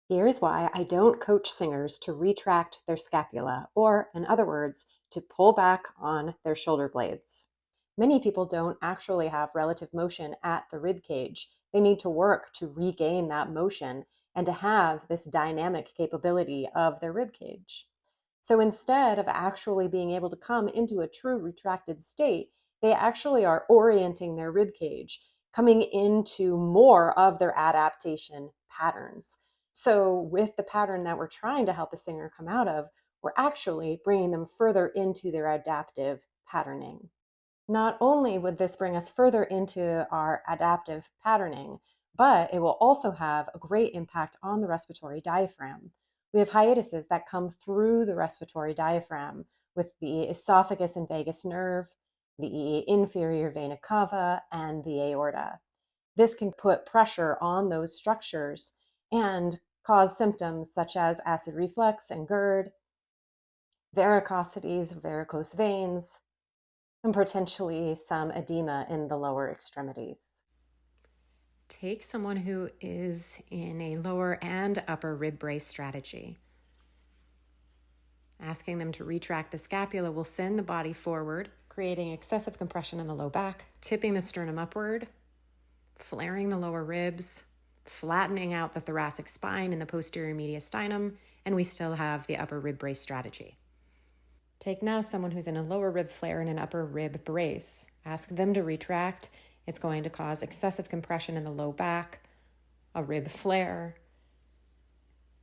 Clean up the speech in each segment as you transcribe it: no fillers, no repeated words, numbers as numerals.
Here's why I don't coach singers to retract their scapula, or in other words, to pull back on their shoulder blades. Many people don't actually have relative motion at the rib cage. They need to work to regain that motion and to have this dynamic capability of their rib cage. So instead of actually being able to come into a true retracted state, they actually are orienting their rib cage, coming into more of their adaptation patterns. So, with the pattern that we're trying to help a singer come out of, we're actually bringing them further into their adaptive patterning. Not only would this bring us further into our adaptive patterning, but it will also have a great impact on the respiratory diaphragm. We have hiatuses that come through the respiratory diaphragm with the esophagus and vagus nerve, the inferior vena cava, and the aorta. This can put pressure on those structures and cause symptoms such as acid reflux and GERD, varicosities, varicose veins, and potentially some edema in the lower extremities. Take someone who is in a lower and upper rib brace strategy. Asking them to retract the scapula will send the body forward, creating excessive compression in the low back, tipping the sternum upward, flaring the lower ribs, flattening out the thoracic spine in the posterior mediastinum, and we still have the upper rib brace strategy. Take now someone who's in a lower rib flare and an upper rib brace. Ask them to retract. It's going to cause excessive compression in the low back, a rib flare,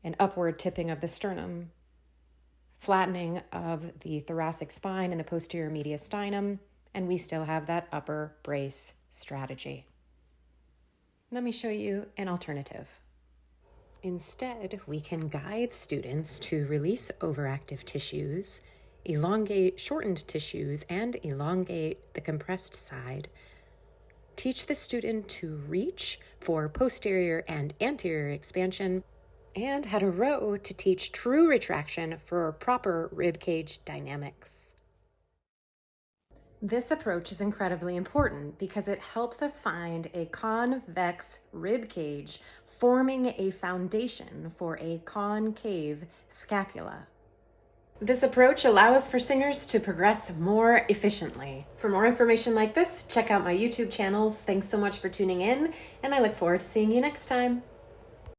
an upward tipping of the sternum, flattening of the thoracic spine in the posterior mediastinum, and we still have that upper brace strategy. Let me show you an alternative. Instead, we can guide students to release overactive tissues, elongate shortened tissues, and elongate the compressed side. Teach the student to reach for posterior and anterior expansion, and how to row to teach true retraction for proper ribcage dynamics. This approach is incredibly important because it helps us find a convex rib cage forming a foundation for a concave scapula. This approach allows for singers to progress more efficiently. For more information like this, check out my YouTube channels. Thanks so much for tuning in, and I look forward to seeing you next time.